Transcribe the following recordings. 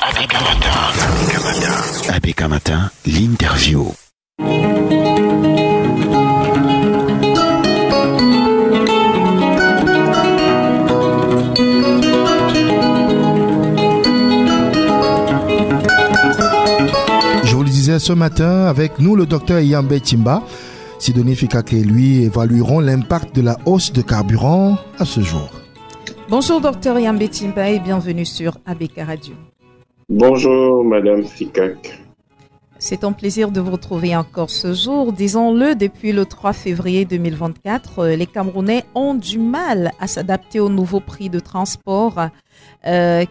ABK Matin, l'interview. Je vous le disais ce matin, avec nous le docteur Yambé Timba. Sidonie Fikake et lui évalueront l'impact de la hausse de carburant à ce jour. Bonjour docteur Yambé Timba et bienvenue sur ABK Radio. Bonjour Madame Fikak. C'est un plaisir de vous retrouver encore ce jour. Disons-le, depuis le 3 février 2024, les Camerounais ont du mal à s'adapter aux nouveaux prix de transport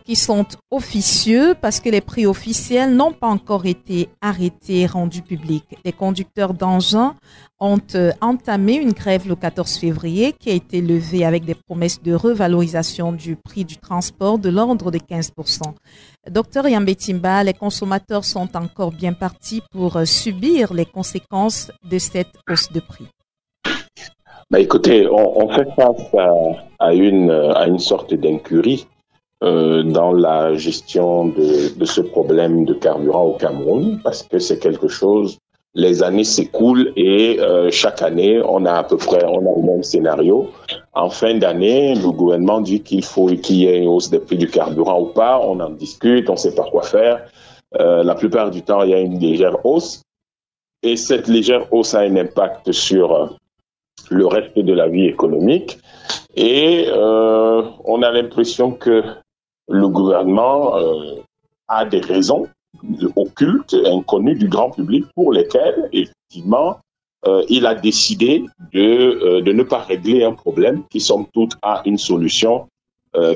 qui sont officieux parce que les prix officiels n'ont pas encore été arrêtés et rendus publics. Les conducteurs d'engins ont entamé une grève le 14 février qui a été levée avec des promesses de revalorisation du prix du transport de l'ordre de 15%. Docteur Yambé Timba, les consommateurs sont encore bien partis pour subir les conséquences de cette hausse de prix. Écoutez, on fait face à une sorte d'incurie dans la gestion de ce problème de carburant au Cameroun, parce que c'est quelque chose, les années s'écoulent et chaque année, on a le même scénario. En fin d'année, le gouvernement dit qu'il y ait une hausse des prix du carburant ou pas, on en discute, on ne sait pas quoi faire. La plupart du temps, il y a une légère hausse et cette légère hausse a un impact sur le reste de la vie économique et on a l'impression que le gouvernement a des raisons occultes, inconnues du grand public pour lesquelles, effectivement, il a décidé de ne pas régler un problème qui, somme toute, a une solution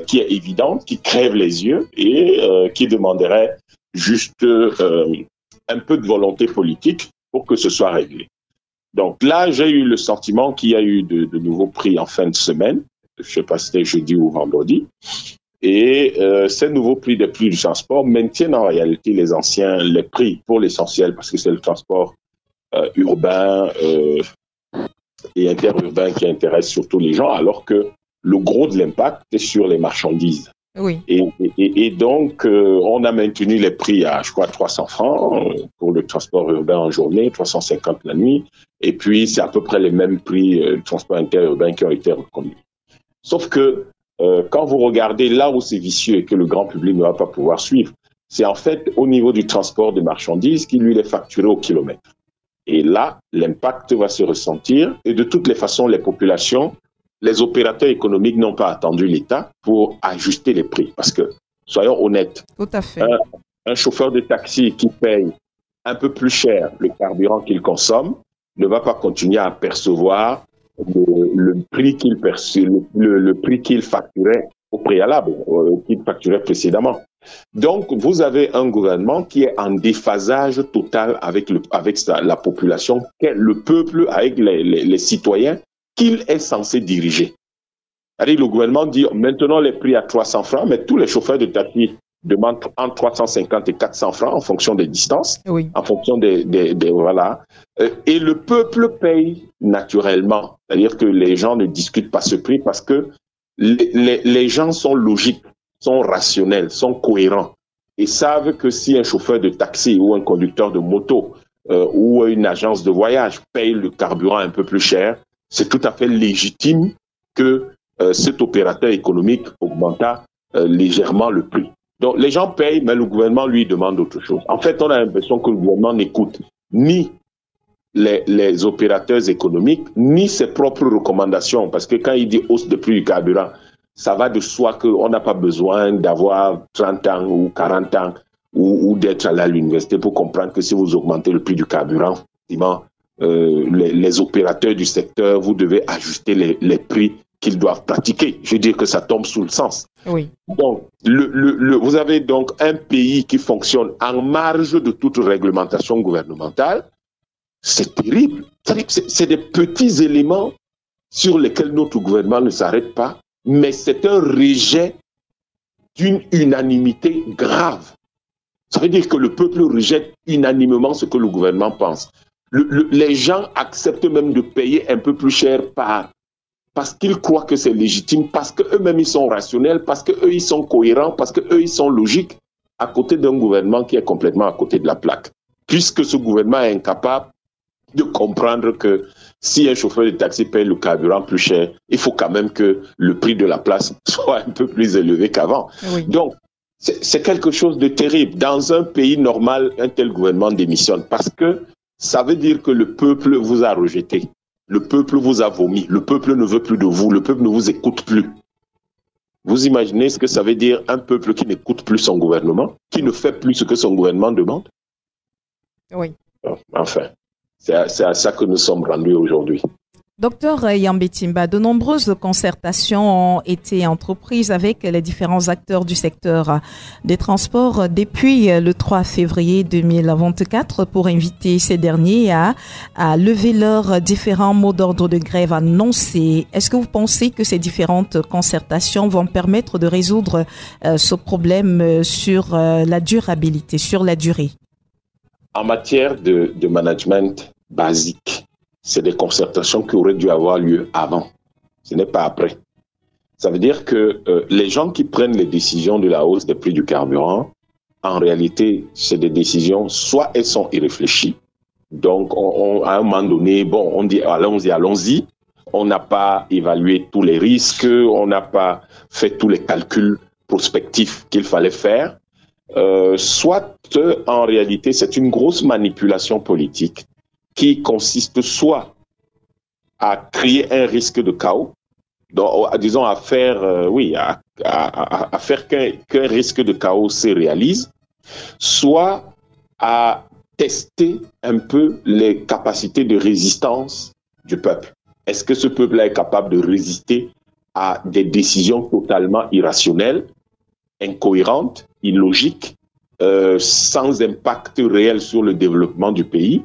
qui est évidente, qui crève les yeux et qui demanderait juste un peu de volonté politique pour que ce soit réglé. Donc là, j'ai eu le sentiment qu'il y a eu de nouveaux prix en fin de semaine. Je ne sais pas si c'était jeudi ou vendredi. Et ces nouveaux prix des prix du transport maintiennent en réalité les prix pour l'essentiel, parce que c'est le transport urbain et interurbain qui intéresse surtout les gens, alors que le gros de l'impact est sur les marchandises. Oui. Et donc, on a maintenu les prix à, je crois, 300 francs pour le transport urbain en journée, 350 la nuit, et puis c'est à peu près les mêmes prix de transport interurbain qui ont été reconnus. Sauf que quand vous regardez là où c'est vicieux et que le grand public ne va pas pouvoir suivre, c'est en fait au niveau du transport de marchandises qui lui est facturé au kilomètre. Et là, l'impact va se ressentir et de toutes les façons, les populations, les opérateurs économiques n'ont pas attendu l'État pour ajuster les prix. Parce que, soyons honnêtes, tout à fait. Un chauffeur de taxi qui paye un peu plus cher le carburant qu'il consomme ne va pas continuer à percevoir le prix qu'il facturait au préalable, qu'il facturait précédemment. Donc, vous avez un gouvernement qui est en déphasage total avec la population, le peuple, avec les citoyens qu'il est censé diriger. C'est-à-dire, le gouvernement dit maintenant les prix à 300 francs, mais tous les chauffeurs de taxi demandent entre 350 et 400 francs en fonction des distances, oui. En fonction voilà. Et le peuple paye naturellement. C'est-à-dire que les gens ne discutent pas ce prix parce que les gens sont logiques, sont rationnels, sont cohérents et savent que si un chauffeur de taxi ou un conducteur de moto ou une agence de voyage paye le carburant un peu plus cher, c'est tout à fait légitime que cet opérateur économique augmenta légèrement le prix. Donc les gens payent, mais le gouvernement lui demande autre chose. En fait, on a l'impression que le gouvernement n'écoute ni les opérateurs économiques, ni ses propres recommandations. Parce que quand il dit hausse de prix du carburant, ça va de soi qu'on n'a pas besoin d'avoir 30 ans ou 40 ans ou d'être allé à l'université pour comprendre que si vous augmentez le prix du carburant, effectivement, les opérateurs du secteur, vous devez ajuster les prix qu'ils doivent pratiquer. Je veux dire que ça tombe sous le sens. Oui. Donc, vous avez donc un pays qui fonctionne en marge de toute réglementation gouvernementale. C'est terrible. C'est des petits éléments sur lesquels notre gouvernement ne s'arrête pas, mais c'est un rejet d'une unanimité grave. Ça veut dire que le peuple rejette unanimement ce que le gouvernement pense. Les gens acceptent même de payer un peu plus cher parce qu'ils croient que c'est légitime, parce qu'eux-mêmes ils sont rationnels, parce qu'eux ils sont cohérents, parce qu'eux ils sont logiques, à côté d'un gouvernement qui est complètement à côté de la plaque, puisque ce gouvernement est incapable de comprendre que si un chauffeur de taxi paye le carburant plus cher, il faut quand même que le prix de la place soit un peu plus élevé qu'avant. Oui. Donc, c'est quelque chose de terrible. Dans un pays normal, un tel gouvernement démissionne parce que ça veut dire que le peuple vous a rejeté. Le peuple vous a vomi. Le peuple ne veut plus de vous. Le peuple ne vous écoute plus. Vous imaginez ce que ça veut dire un peuple qui n'écoute plus son gouvernement, qui ne fait plus ce que son gouvernement demande? Oui. Enfin, c'est à ça que nous sommes rendus aujourd'hui. Docteur Yambé Timba, de nombreuses concertations ont été entreprises avec les différents acteurs du secteur des transports depuis le 3 février 2024 pour inviter ces derniers à lever leurs différents mots d'ordre de grève annoncés. Est-ce que vous pensez que ces différentes concertations vont permettre de résoudre ce problème sur la durabilité, sur la durée? En matière de management basique, c'est des concertations qui auraient dû avoir lieu avant. Ce n'est pas après. Ça veut dire que les gens qui prennent les décisions de la hausse des prix du carburant, en réalité, c'est des décisions, soit elles sont irréfléchies. Donc, à un moment donné, bon, on dit allons-y. On n'a pas évalué tous les risques, on n'a pas fait tous les calculs prospectifs qu'il fallait faire. Soit, en réalité, c'est une grosse manipulation politique qui consiste soit à créer un risque de chaos, donc, disons à faire, à faire qu'un risque de chaos se réalise, soit à tester un peu les capacités de résistance du peuple. Est-ce que ce peuple-là est capable de résister à des décisions totalement irrationnelles, incohérentes, illogiques, sans impact réel sur le développement du pays?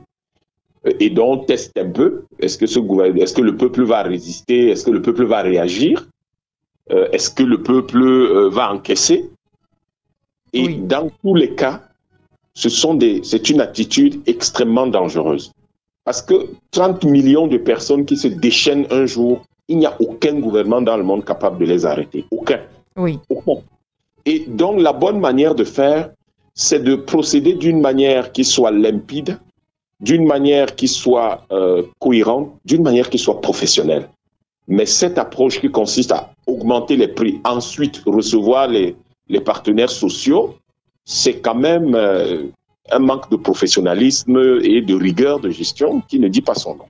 Et donc, on teste un peu. Est-ce que le peuple va résister? Est-ce que le peuple va réagir? Est-ce que le peuple va encaisser? Et oui, dans tous les cas, c'est une attitude extrêmement dangereuse. Parce que 30 millions de personnes qui se déchaînent un jour, il n'y a aucun gouvernement dans le monde capable de les arrêter. Aucun. Oui. Aucun. Et donc, la bonne manière de faire, c'est de procéder d'une manière qui soit limpide, d'une manière qui soit cohérente, d'une manière qui soit professionnelle. Mais cette approche qui consiste à augmenter les prix, ensuite recevoir les partenaires sociaux, c'est quand même un manque de professionnalisme et de rigueur de gestion qui ne dit pas son nom.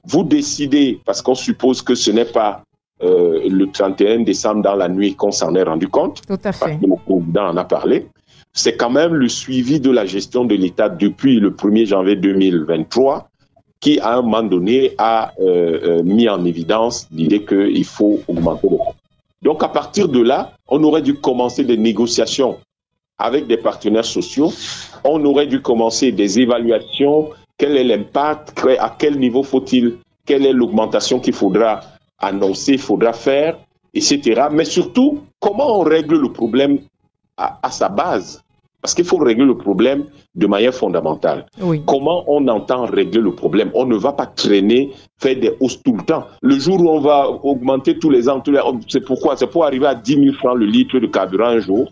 Vous décidez, parce qu'on suppose que ce n'est pas le 31 décembre dans la nuit qu'on s'en est rendu compte, tout à fait, parce que le président en a parlé, c'est quand même le suivi de la gestion de l'État depuis le 1er janvier 2023 qui, à un moment donné, a mis en évidence l'idée qu'il faut augmenter les coûts. Donc, à partir de là, on aurait dû commencer des négociations avec des partenaires sociaux. On aurait dû commencer des évaluations. Quel est l'impact? À quel niveau faut-il? Quelle est l'augmentation qu'il faudra annoncer, faudra faire, etc. Mais surtout, comment on règle le problème à sa base? Parce qu'il faut régler le problème de manière fondamentale. Oui. Comment on entend régler le problème? On ne va pas traîner, faire des hausses tout le temps. Le jour où on va augmenter tous les ans, c'est pourquoi? C'est pour arriver à 10 000 francs le litre de carburant un jour.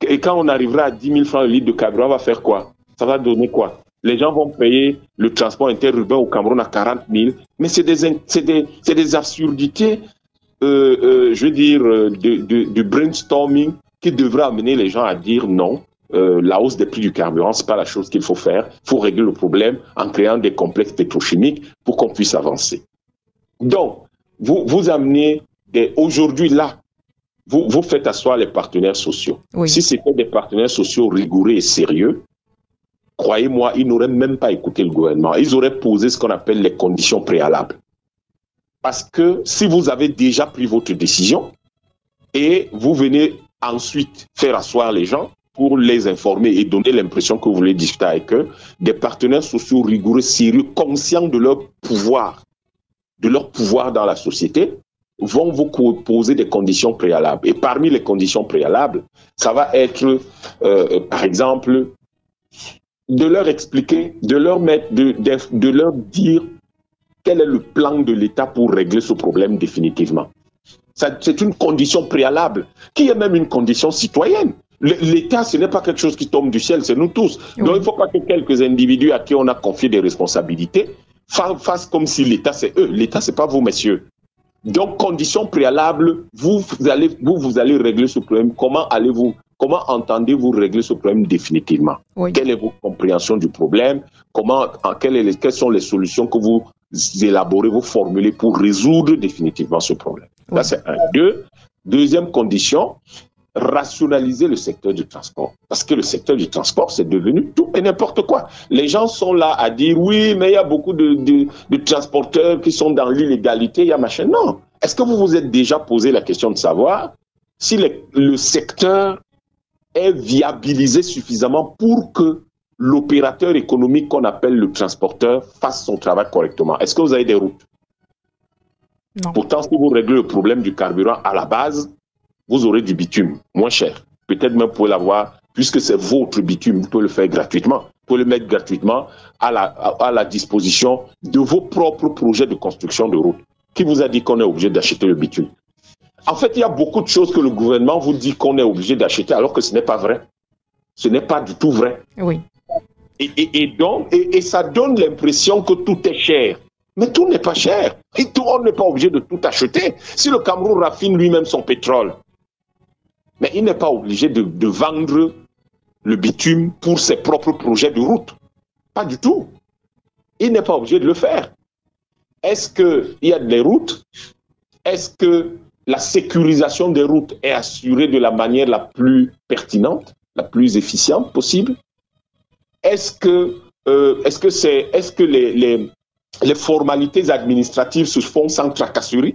Et quand on arrivera à 10 000 francs le litre de carburant, on va faire quoi? Ça va donner quoi? Les gens vont payer le transport interurbain au Cameroun à 40 000. Mais c'est des absurdités, je veux dire, du brainstorming qui devrait amener les gens à dire non, la hausse des prix du carburant, ce n'est pas la chose qu'il faut faire. Il faut régler le problème en créant des complexes pétrochimiques pour qu'on puisse avancer. Donc, vous amenez aujourd'hui là, vous faites asseoir les partenaires sociaux. Oui. Si c'était des partenaires sociaux rigoureux et sérieux, croyez-moi, ils n'auraient même pas écouté le gouvernement. Ils auraient posé ce qu'on appelle les conditions préalables. Parce que si vous avez déjà pris votre décision et vous venez ensuite faire asseoir les gens pour les informer et donner l'impression que vous voulez discuter avec eux, des partenaires sociaux rigoureux, sérieux, conscients de leur pouvoir dans la société, vont vous poser des conditions préalables. Et parmi les conditions préalables, ça va être, par exemple, de leur expliquer, de leur dire quel est le plan de l'État pour régler ce problème définitivement. C'est une condition préalable, qui est même une condition citoyenne. L'État, ce n'est pas quelque chose qui tombe du ciel, c'est nous tous. Oui. Donc, il ne faut pas que quelques individus à qui on a confié des responsabilités fassent comme si l'État, c'est eux. L'État, ce n'est pas vous, messieurs. Donc, condition préalable, vous allez régler ce problème. Comment entendez-vous régler ce problème définitivement? Oui. Quelle est votre compréhension du problème? Quelles sont les solutions que vous élaborez, vous formulez pour résoudre définitivement ce problème? Oui. Là, c'est un. Deuxième condition, rationaliser le secteur du transport. Parce que le secteur du transport, c'est devenu tout et n'importe quoi. Les gens sont là à dire, oui, mais il y a beaucoup de transporteurs qui sont dans l'illégalité, il y a machin. Non. Est-ce que vous vous êtes déjà posé la question de savoir si le secteur est viabilisé suffisamment pour que l'opérateur économique qu'on appelle le transporteur fasse son travail correctement? Est-ce que vous avez des routes? Non. Pourtant, si vous réglez le problème du carburant à la base, vous aurez du bitume moins cher. Peut-être même vous pouvez l'avoir, puisque c'est votre bitume, vous pouvez le faire gratuitement. Vous pouvez le mettre gratuitement à la disposition de vos propres projets de construction de routes. Qui vous a dit qu'on est obligé d'acheter le bitume? En fait, il y a beaucoup de choses que le gouvernement vous dit qu'on est obligé d'acheter, alors que ce n'est pas vrai. Ce n'est pas du tout vrai. Oui. Et ça donne l'impression que tout est cher. Mais tout n'est pas cher. On n'est pas obligé de tout acheter. Si le Cameroun raffine lui-même son pétrole, mais il n'est pas obligé de vendre le bitume pour ses propres projets de route. Pas du tout. Il n'est pas obligé de le faire. Est-ce qu'il y a des routes? Est-ce que la sécurisation des routes est assurée de la manière la plus pertinente, la plus efficiente possible? Est-ce que les formalités administratives se font sans tracasserie?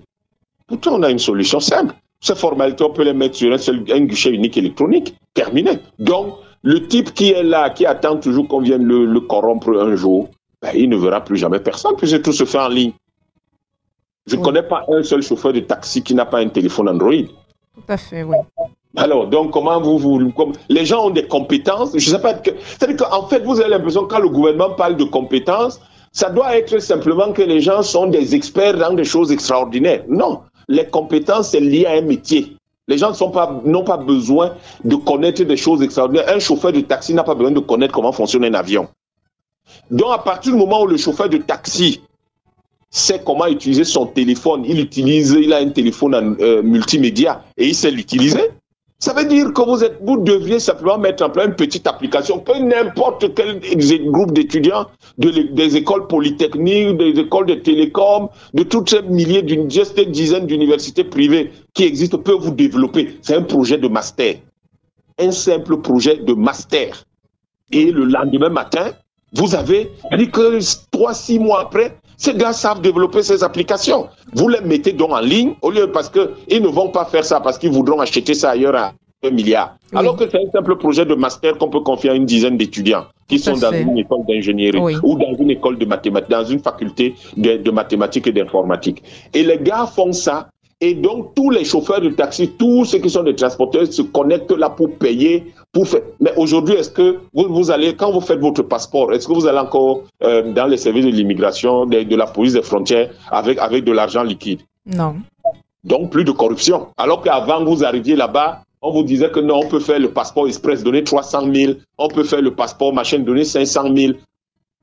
Pourtant, on a une solution simple. Ces formalités, on peut les mettre sur un guichet unique électronique. Terminé. Donc, le type qui est là, qui attend toujours qu'on vienne le corrompre un jour, il ne verra plus jamais personne, puisque tout se fait en ligne. Je ne connais pas un seul chauffeur de taxi qui n'a pas un téléphone Android. Tout à fait, oui. Alors, donc, comment les gens ont des compétences, je ne sais pas, c'est-à-dire qu'en fait, vous avez l'impression que quand le gouvernement parle de compétences, ça doit être simplement que les gens sont des experts dans des choses extraordinaires. Non, les compétences, c'est lié à un métier. Les gens n'ont pas besoin de connaître des choses extraordinaires. Un chauffeur de taxi n'a pas besoin de connaître comment fonctionne un avion. Donc, à partir du moment où le chauffeur de taxi sait comment utiliser son téléphone, il a un téléphone multimédia et il sait l'utiliser, ça veut dire que vous devriez simplement mettre en place une petite application que n'importe quel groupe d'étudiants des écoles polytechniques, des écoles de télécom, de toutes ces milliers, d'une dizaine d'universités privées qui existent, peut vous développer. C'est un projet de master. Un simple projet de master. Et le lendemain matin, vous avez dit que 3-6 mois après, ces gars savent développer ces applications. Vous les mettez donc en ligne, au lieu parce qu'ils ne vont pas faire ça parce qu'ils voudront acheter ça ailleurs à 1 milliard. Oui. Alors que c'est un simple projet de master qu'on peut confier à une dizaine d'étudiants qui sont dans une école d'ingénierie ou dans une école de mathématiques, dans une faculté de mathématiques et d'informatique. Et les gars font ça. Et donc, tous les chauffeurs de taxi, tous ceux qui sont des transporteurs se connectent là pour payer, pour faire. Mais aujourd'hui, est-ce que vous allez, quand vous faites votre passeport, est-ce que vous allez encore dans les services de l'immigration, de la police des frontières, avec de l'argent liquide? Non. Donc, plus de corruption. Alors qu'avant, vous arriviez là-bas, on vous disait que non, on peut faire le passeport express, donner 300 000, on peut faire le passeport machin, donner 500 000.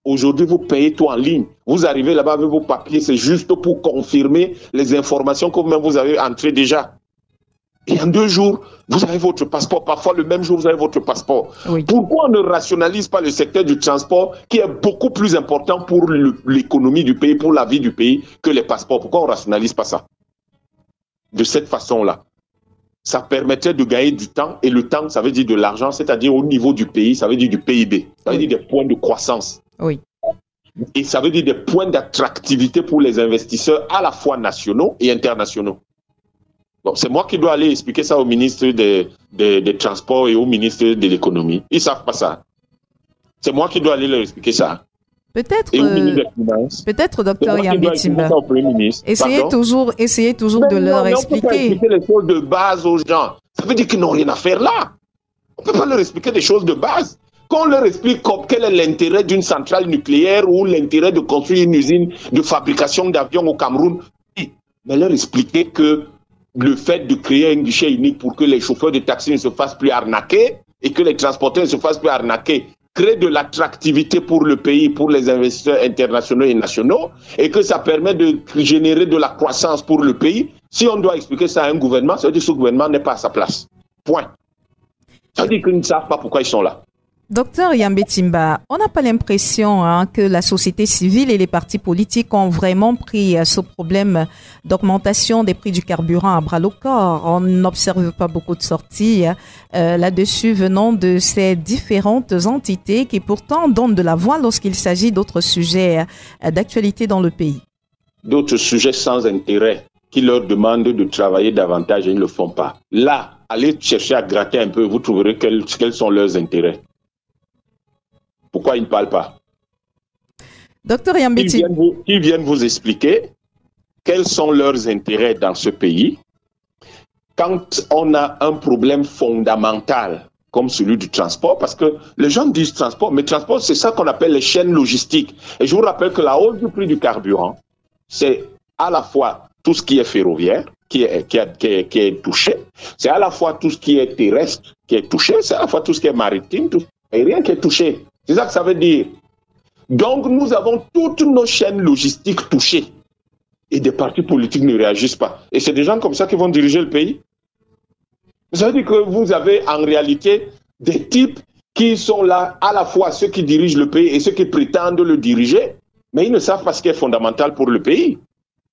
Aujourd'hui, vous payez tout en ligne. Vous arrivez là-bas avec vos papiers, c'est juste pour confirmer les informations que vous-même vous avez entrées déjà. Et en 2 jours, vous avez votre passeport. Parfois, le même jour, vous avez votre passeport. Oui. Pourquoi on ne rationalise pas le secteur du transport qui est beaucoup plus important pour l'économie du pays, pour la vie du pays, que les passeports? Pourquoi on ne rationalise pas ça? De cette façon-là. Ça permettrait de gagner du temps. Et le temps, ça veut dire de l'argent, c'est-à-dire au niveau du pays, ça veut dire du PIB. Ça veut dire des points de croissance. Oui. Et ça veut dire des points d'attractivité pour les investisseurs à la fois nationaux et internationaux. Bon, c'est moi qui dois aller expliquer ça au ministre des Transports et au ministre de l'Économie. Ils ne savent pas ça. C'est moi qui dois aller leur expliquer ça. Peut-être, docteur Yambé Timba, essayez toujours de leur expliquer. On peut pas expliquer les choses de base aux gens. Ça veut dire qu'ils n'ont rien à faire là. On ne peut pas leur expliquer des choses de base. Qu'on leur explique quel est l'intérêt d'une centrale nucléaire ou l'intérêt de construire une usine de fabrication d'avions au Cameroun, mais leur expliquer que le fait de créer un guichet unique pour que les chauffeurs de taxi ne se fassent plus arnaquer et que les transporteurs ne se fassent plus arnaquer crée de l'attractivité pour le pays, pour les investisseurs internationaux et nationaux, et que ça permet de générer de la croissance pour le pays. Si on doit expliquer ça à un gouvernement, ça veut dire que ce gouvernement n'est pas à sa place. Point. Ça veut dire qu'ils ne savent pas pourquoi ils sont là. Docteur Yambé Timba, on n'a pas l'impression que la société civile et les partis politiques ont vraiment pris ce problème d'augmentation des prix du carburant à bras le corps. On n'observe pas beaucoup de sorties là-dessus venant de ces différentes entités qui pourtant donnent de la voix lorsqu'il s'agit d'autres sujets d'actualité dans le pays. D'autres sujets sans intérêt qui leur demandent de travailler davantage et ils ne le font pas. Là, allez chercher à gratter un peu, vous trouverez quels sont leurs intérêts. Pourquoi ils ne parlent pas? Docteur Yambeti, ils viennent vous expliquer quels sont leurs intérêts dans ce pays quand on a un problème fondamental comme celui du transport, parce que les gens disent transport, mais transport, c'est ça qu'on appelle les chaînes logistiques. Et je vous rappelle que la hausse du prix du carburant, c'est à la fois tout ce qui est ferroviaire, qui est touché, c'est à la fois tout ce qui est terrestre qui est touché, c'est à la fois tout ce qui est maritime, tout aérien qui est touché. C'est ça que ça veut dire. Donc, nous avons toutes nos chaînes logistiques touchées. Et des partis politiques ne réagissent pas. Et c'est des gens comme ça qui vont diriger le pays. Ça veut dire que vous avez en réalité des types qui sont là, à la fois ceux qui dirigent le pays et ceux qui prétendent le diriger, mais ils ne savent pas ce qui est fondamental pour le pays.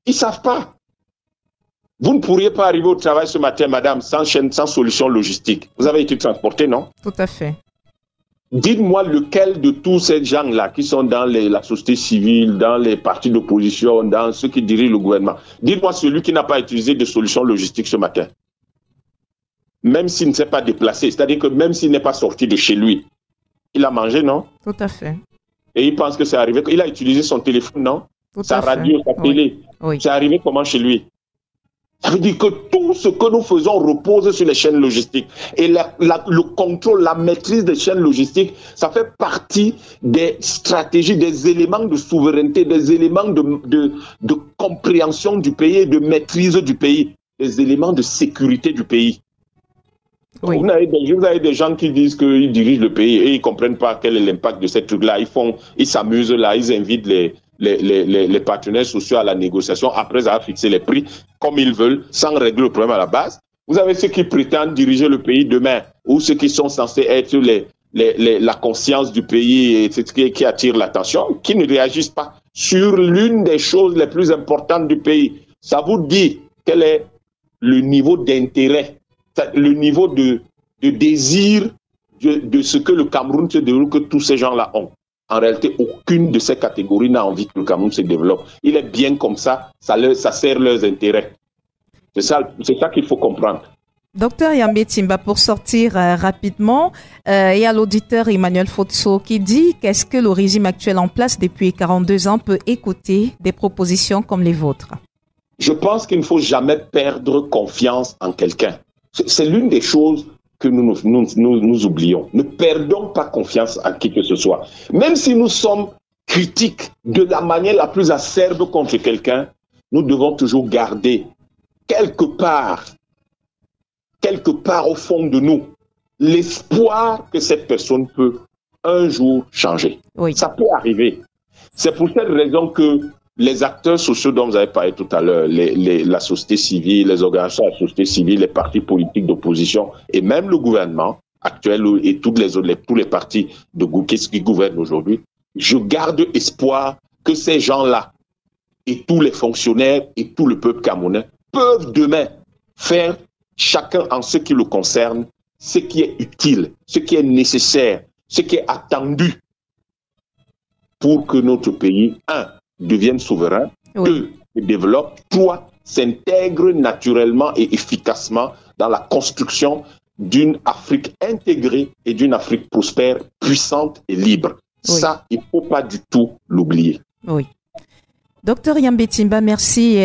Ils ne savent pas. Vous ne pourriez pas arriver au travail ce matin, madame, sans solution logistique. Vous avez été transporté, non? Tout à fait. Dites-moi lequel de tous ces gens-là qui sont dans la société civile, dans les partis d'opposition, dans ceux qui dirigent le gouvernement, dites-moi celui qui n'a pas utilisé de solution logistique ce matin. Même s'il ne s'est pas déplacé, c'est-à-dire que même s'il n'est pas sorti de chez lui, il a mangé, non? Tout à fait. Et il pense que c'est arrivé, il a utilisé son téléphone, non? Sa radio, sa télé. Oui. C'est arrivé comment chez lui? Ça veut dire que tout ce que nous faisons repose sur les chaînes logistiques. Et le contrôle, la maîtrise des chaînes logistiques, ça fait partie des stratégies, des éléments de souveraineté, des éléments de compréhension du pays et de maîtrise du pays, des éléments de sécurité du pays. Oui. Vous avez des gens qui disent qu'ils dirigent le pays et ils ne comprennent pas quel est l'impact de ces trucs-là. Ils s'amusent là, ils invitent les partenaires sociaux à la négociation après avoir fixé les prix comme ils veulent, sans régler le problème à la base. Vous avez ceux qui prétendent diriger le pays demain, ou ceux qui sont censés être la conscience du pays et qui attirent l'attention, qui ne réagissent pas sur l'une des choses les plus importantes du pays. Ça vous dit quel est le niveau d'intérêt, le niveau de désir de ce que le Cameroun se déroule, que tous ces gens-là ont. En réalité, aucune de ces catégories n'a envie que le Cameroun se développe. Il est bien comme ça, ça sert leurs intérêts. C'est ça qu'il faut comprendre. Docteur Yambé Timba, pour sortir rapidement, il y a l'auditeur Emmanuel Fotso qui dit qu'est-ce que le régime actuel en place depuis 42 ans peut écouter des propositions comme les vôtres? Je pense qu'il ne faut jamais perdre confiance en quelqu'un. C'est l'une des choses que nous oublions. Ne perdons pas confiance à qui que ce soit. Même si nous sommes critiques de la manière la plus acerbe contre quelqu'un, nous devons toujours garder quelque part au fond de nous l'espoir que cette personne peut un jour changer. Oui. Ça peut arriver. C'est pour cette raison que les acteurs sociaux dont vous avez parlé tout à l'heure, la société civile, les organisations de la société civile, les partis politiques d'opposition et même le gouvernement actuel et tous les partis qui gouvernent aujourd'hui, je garde espoir que ces gens-là et tous les fonctionnaires et tout le peuple camerounais peuvent demain faire chacun en ce qui le concerne ce qui est utile, ce qui est nécessaire, ce qui est attendu pour que notre pays, devienne souverain, oui. 2, se développe, 3, s'intègre naturellement et efficacement dans la construction d'une Afrique intégrée et d'une Afrique prospère, puissante et libre. Oui. Ça, il ne faut pas du tout l'oublier. Oui. Docteur Yambé Timba, merci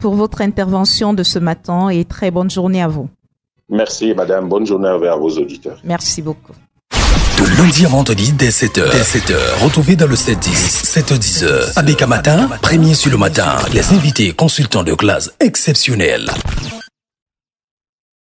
pour votre intervention de ce matin et très bonne journée à vous. Merci, madame. Bonne journée à vos auditeurs. Merci beaucoup. De lundi à vendredi dès 7h. Retrouvez dans le 7-10, 7h-10h. ABK Matin, premier sur le matin. Les invités consultants de classe exceptionnels.